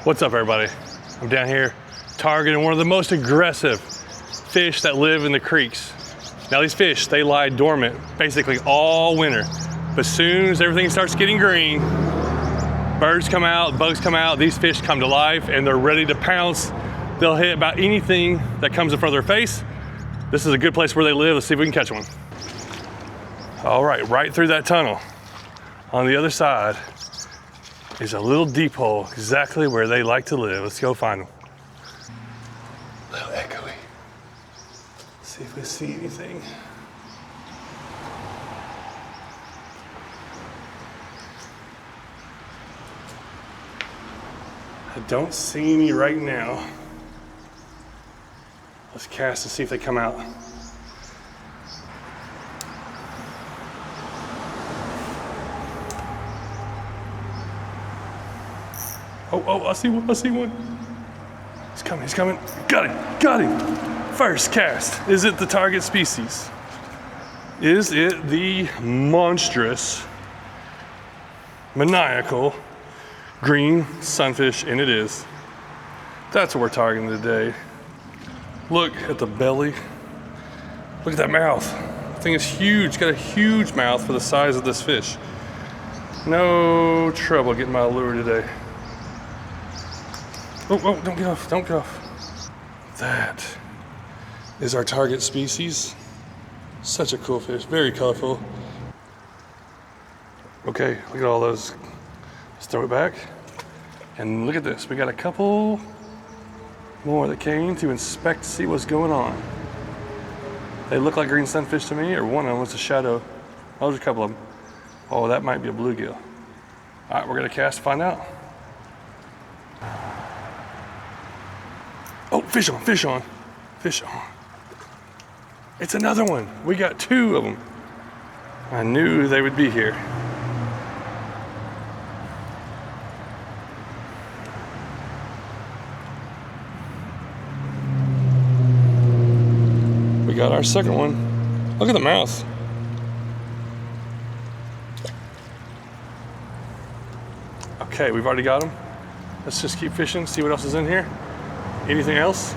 What's up, everybody? I'm down here targeting one of the most aggressive fish that live in the creeks. Now these fish, they lie dormant basically all winter. But as soon as everything starts getting green, birds come out, bugs come out, these fish come to life and they're ready to pounce. They'll hit about anything that comes in front of their face. This is a good place where they live. Let's see if we can catch one. All right through that tunnel. On the other side is a little deep hole, exactly where they like to live. Let's go find them. A little echoey. See if we see anything. I don't see any right now. Let's cast to see if they come out. Oh, I see one. He's coming. Got him. First cast. Is it the target species? Is it the monstrous, maniacal, green sunfish? And it is. That's what we're targeting today. Look at the belly. Look at that mouth. The thing is huge. Got a huge mouth for the size of this fish. No trouble getting my lure today. Oh, don't get off. That is our target species. Such a cool fish, very colorful. Okay, look at all those. Let's throw it back. And look at this, we got a couple more that came to inspect, see what's going on. They look like green sunfish to me, or one of them was a shadow. Oh, there's a couple of them. Oh, that might be a bluegill. All right, we're gonna cast to find out. Oh, fish on. It's another one. We got two of them. I knew they would be here. We got our second one. Look at the mouth. Okay, we've already got them. Let's just keep fishing, see what else is in here. Anything else?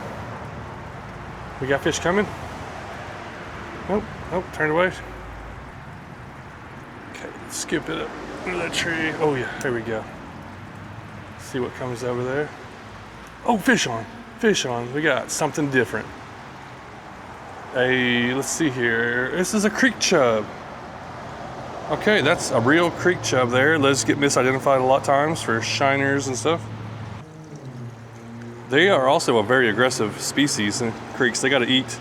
We got fish coming. Nope, turned away. Okay, let's scoop it up under that tree. Oh yeah, there we go. See what comes over there. Oh, fish on. We got something different. Let's see here. This is a creek chub. Okay, that's a real creek chub there. Let's get misidentified a lot of times for shiners and stuff. They are also a very aggressive species in creeks. They got to eat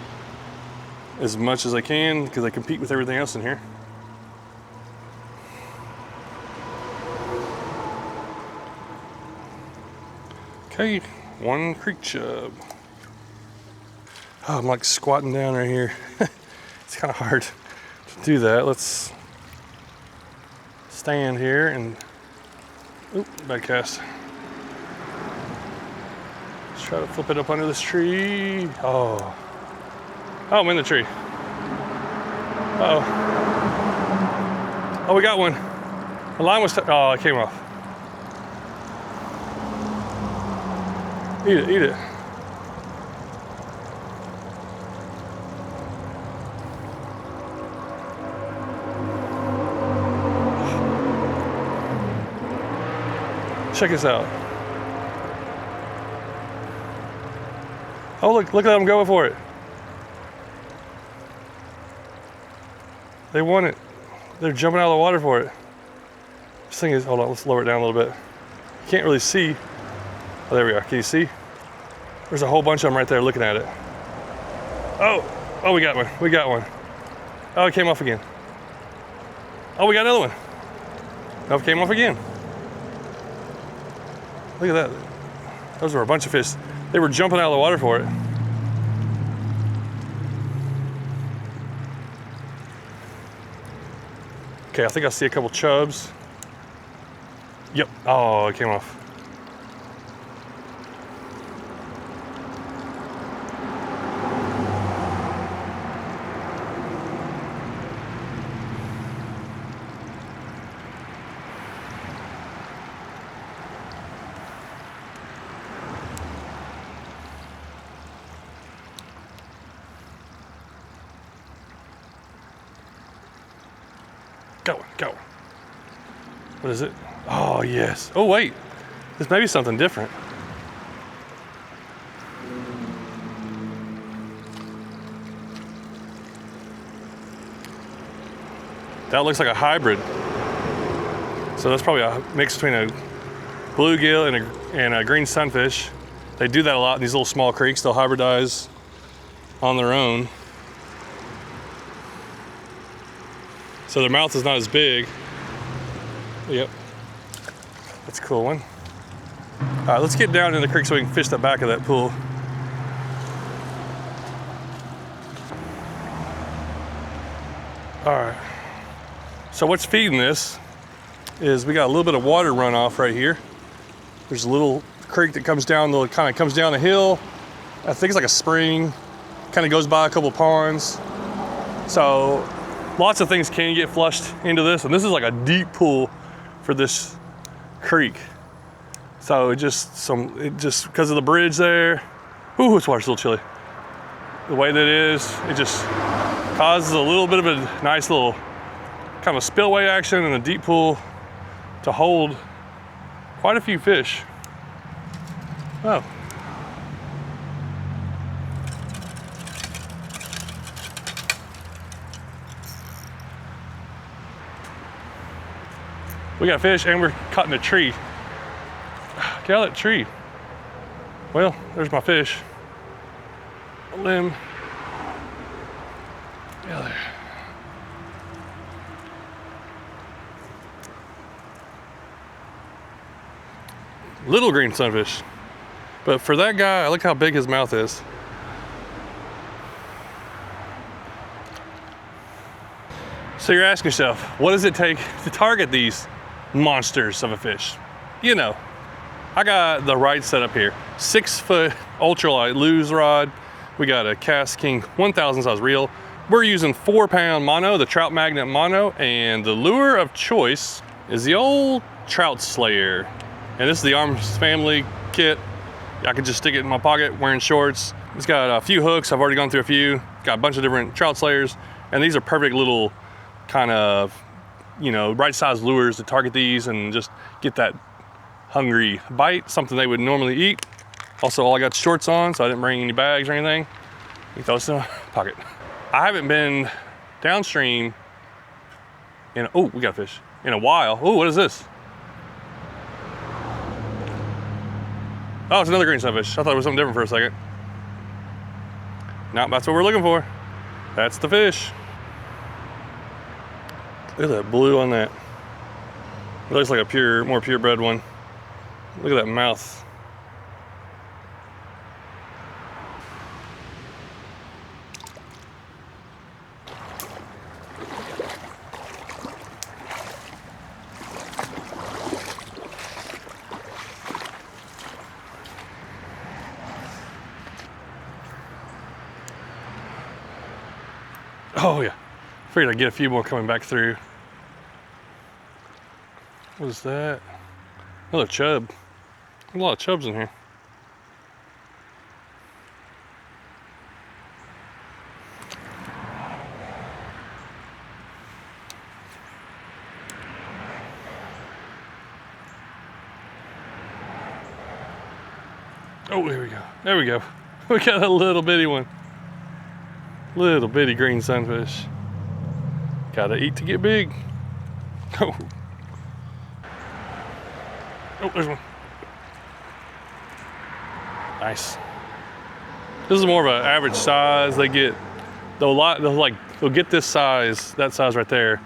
as much as they can because they compete with everything else in here. Okay, one creek chub. Oh, I'm like squatting down right here. It's kind of hard to do that. Let's stand here and, bad cast. Try to flip it up under this tree. Oh, I'm in the tree. Oh, we got one. The line was, it came off. Eat it. Check this out. Oh, look at them going for it. They want it. They're jumping out of the water for it. This thing is, hold on, let's lower it down a little bit. You can't really see. Oh, there we are. Can you see? There's a whole bunch of them right there looking at it. Oh, we got one. Oh, it came off again. Oh, we got another one. Oh, it came off again. Look at that. Those were a bunch of fish. They were jumping out of the water for it. Okay, I think I see a couple chubs. Yep, oh, it came off. Go, go. What is it? Oh, yes. Oh, wait. This may be something different. That looks like a hybrid. So that's probably a mix between a bluegill and a green sunfish. They do that a lot in these little small creeks. They'll hybridize on their own. So their mouth is not as big. Yep, that's a cool one. All right, let's get down in the creek so we can fish the back of that pool. All right, so what's feeding this is we got a little bit of water runoff right here. There's a little creek that comes down, kind of comes down the hill. I think it's like a spring, kind of goes by a couple ponds. So lots of things can get flushed into this, and this is like a deep pool for this creek. So it just because of the bridge there. Ooh, this water's a little chilly. The way that it is, it just causes a little bit of a nice little kind of spillway action in a deep pool to hold quite a few fish. Oh. We got fish and we're cutting a tree. Get out of that tree. Well, there's my fish. A limb. Yeah, there. Little green sunfish. But for that guy, look how big his mouth is. So you're asking yourself, what does it take to target these monsters of a fish? You know, I got the right setup here. 6-foot ultralight lose rod. We got a Cast King 1000 size reel. We're using 4-pound mono, the Trout Magnet mono, and the lure of choice is the old Trout Slayer. And this is the Arms Family kit. I can just stick it in my pocket wearing shorts. It's got a few hooks. I've already gone through a few. Got a bunch of different Trout Slayers. And these are perfect little kind of, you know, right size lures to target these and just get that hungry bite, something they would normally eat. Also, all I got shorts on, so I didn't bring any bags or anything. You throw this in my pocket. I haven't been downstream in, oh, we got a fish, in a while. Oh, what is this? Oh, it's another green sunfish. I thought it was something different for a second. No, that's what we're looking for. That's the fish. Look at that blue on that. It looks like a more purebred one. Look at that mouth. Oh yeah, figured I'd get a few more coming back through. What is that? Another chub. A lot of chubs in here. Oh, there we go. There we go. We got a little bitty one. Little bitty green sunfish. Gotta eat to get big. Oh. Oh, there's one. Nice. This is more of an average size. They'll get this size, that size right there.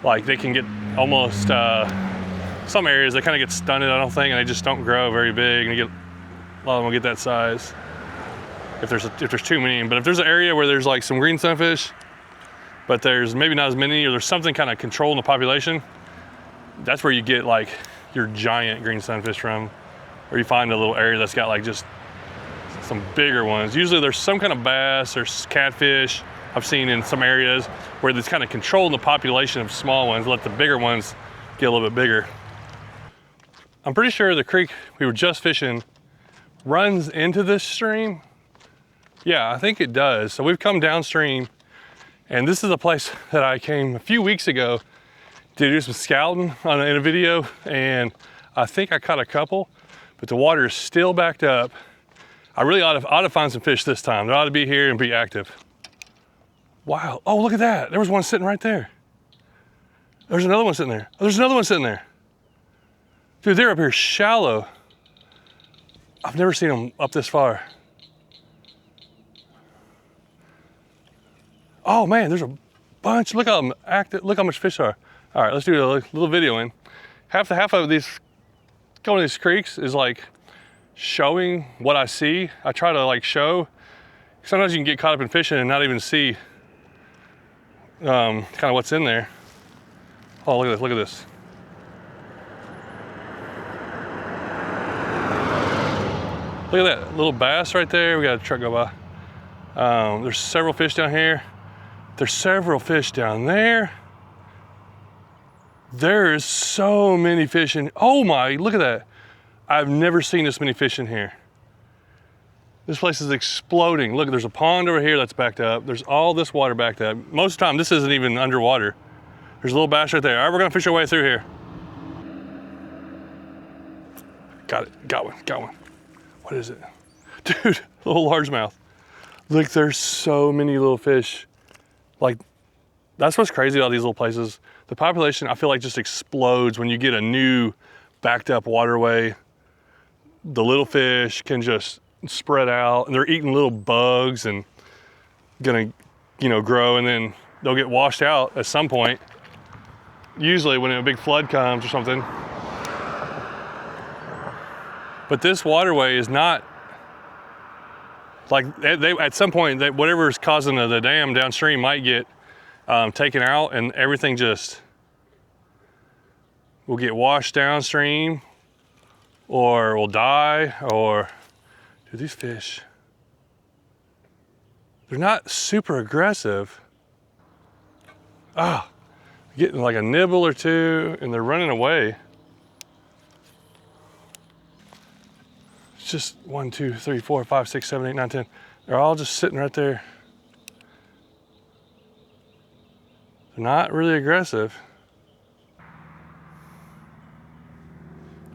Like they can get almost, some areas they kind of get stunted, I don't think, and they just don't grow very big, and you get, a lot of them will get that size. If there's too many, but if there's an area where there's like some green sunfish, but there's maybe not as many, or there's something kind of controlling the population, that's where you get like your giant green sunfish from, or you find a little area that's got like just some bigger ones. Usually there's some kind of bass or catfish I've seen in some areas where it's kind of controlling the population of small ones, let the bigger ones get a little bit bigger. I'm pretty sure the creek we were just fishing runs into this stream. Yeah, I think it does. So we've come downstream, and this is a place that I came a few weeks ago did do some scouting in a video, and I think I caught a couple, but the water is still backed up. I really ought to find some fish this time. They ought to be here and be active. Wow, oh, look at that. There was one sitting right there. There's another one sitting there. Oh, there's another one sitting there. Dude, they're up here shallow. I've never seen them up this far. Oh man, there's a bunch. Look how active, look how much fish are. All right, let's do a little videoing. Half of these, going to these creeks is like showing what I see. I try to like show. Sometimes you can get caught up in fishing and not even see kind of what's in there. Oh, look at this, look at this. Look at that little bass right there. We got a truck go by. There's several fish down here. There's several fish down there. There's so many fish in, oh my, look at that. I've never seen this many fish in here. This place is exploding. Look, there's a pond over here that's backed up. There's all this water backed up. Most of the time, this isn't even underwater. There's a little bass right there. All right, we're gonna fish our way through here. Got it, got one. What is it? Dude, little largemouth. Look, there's so many little fish. Like, that's what's crazy about these little places. The population, I feel like, just explodes when you get a new backed up waterway. The little fish can just spread out, and they're eating little bugs and gonna, grow, and then they'll get washed out at some point. Usually when a big flood comes or something. But this waterway is not, like, they at some point, whatever's causing the dam downstream might get taken out, and everything just will get washed downstream, or will die, or, dude, these fish, they're not super aggressive. Ah, getting like a nibble or two, and they're running away. It's just 1, 2, 3, 4, 5, 6, 7, 8, 9, 10. They're all just sitting right there. They're not really aggressive.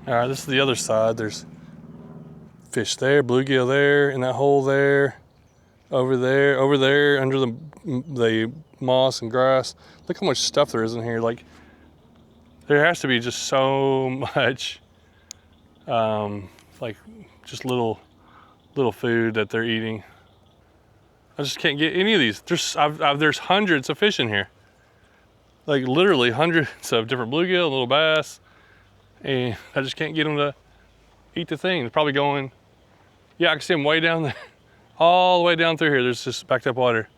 All right, this is the other side. There's fish there, bluegill there, in that hole there, over there, under the moss and grass. Look how much stuff there is in here. Like, there has to be just so much, like, just little food that they're eating. I just can't get any of these. There's hundreds of fish in here. Like, literally hundreds of different bluegill, little bass, and I just can't get them to eat the thing. They're probably going, yeah, I can see them way down there. All the way down through here, there's just backed up water.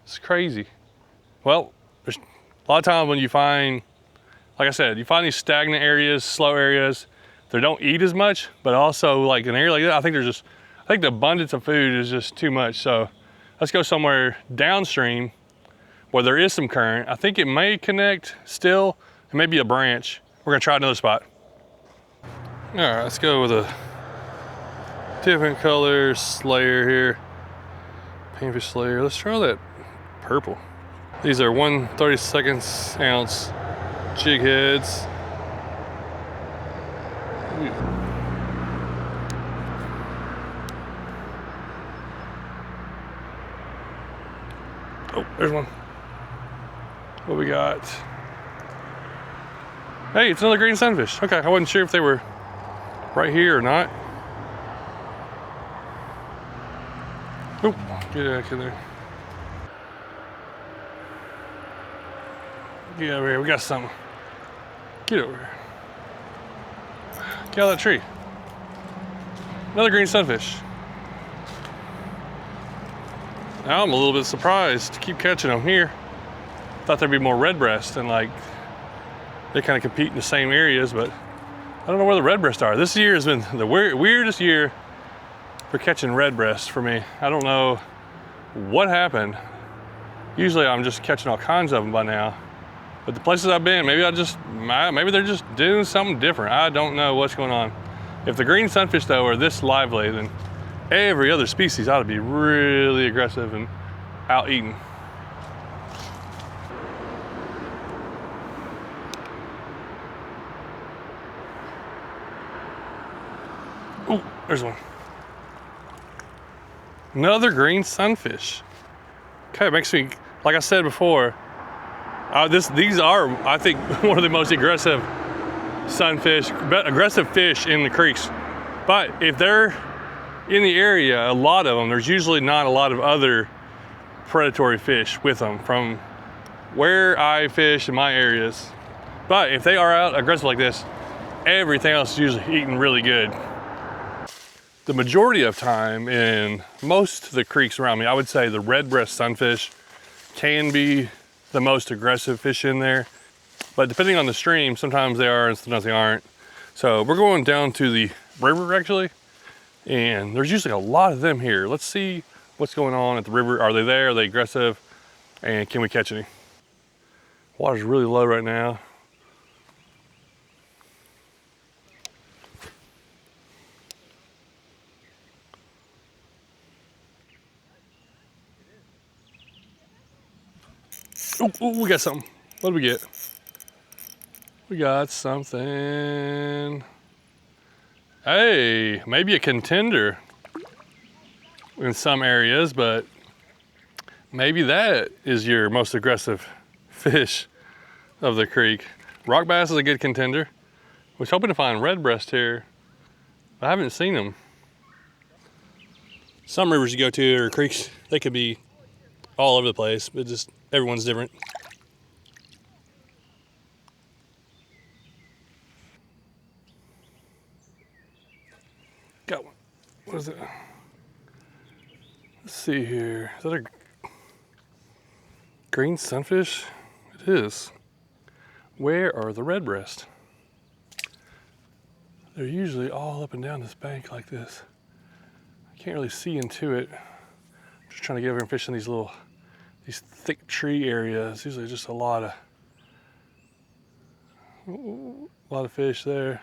It's crazy. Well, there's a lot of times when you find, like I said, you find these stagnant areas, slow areas, they don't eat as much, but also like an area like that, I think the abundance of food is just too much. So let's go somewhere downstream where there is some current. I think it may connect still, it may be a branch. We're gonna try another spot. All right, let's go with a different color slayer here. Panfish slayer, let's try that purple. These are 1/32 ounce jig heads. Ooh. Oh, there's one. What we got? Hey, it's another green sunfish. Okay, I wasn't sure if they were right here or not. Oh, get back in there. Get over here, we got something. Get over here. Get out of that tree. Another green sunfish. Now I'm a little bit surprised to keep catching them here. Thought there'd be more redbreast, and like they kind of compete in the same areas, but I don't know where the redbreast are. This year has been the weirdest year for catching redbreast for me. I don't know what happened. Usually I'm just catching all kinds of them by now, but the places I've been, maybe they're just doing something different. I don't know what's going on. If the green sunfish though are this lively, then every other species ought to be really aggressive and out eating. Oh, there's one. Another green sunfish. Okay, it makes me, like I said before, these are, I think, one of the most aggressive aggressive fish in the creeks. But if they're in the area, a lot of them, there's usually not a lot of other predatory fish with them from where I fish in my areas. But if they are out aggressive like this, everything else is usually eating really good. The majority of time in most of the creeks around me, I would say the red breast sunfish can be the most aggressive fish in there. But depending on the stream, sometimes they are and sometimes they aren't. So we're going down to the river actually, and there's usually a lot of them here. Let's see what's going on at the river. Are they there? Are they aggressive? And can we catch any? Water's really low right now. Oh, we got something. What did we get? We got something. Hey, maybe a contender in some areas, but maybe that is your most aggressive fish of the creek. Rock bass is a good contender. I was hoping to find red breast here. I haven't seen them. Some rivers you go to or creeks, they could be all over the place, but just everyone's different. Got one. What is it? Let's see here. Is that a green sunfish? It is. Where are the red breast? They're usually all up and down this bank like this. I can't really see into it. I'm just trying to get over and fish in these thick tree areas. Usually just a lot of fish there.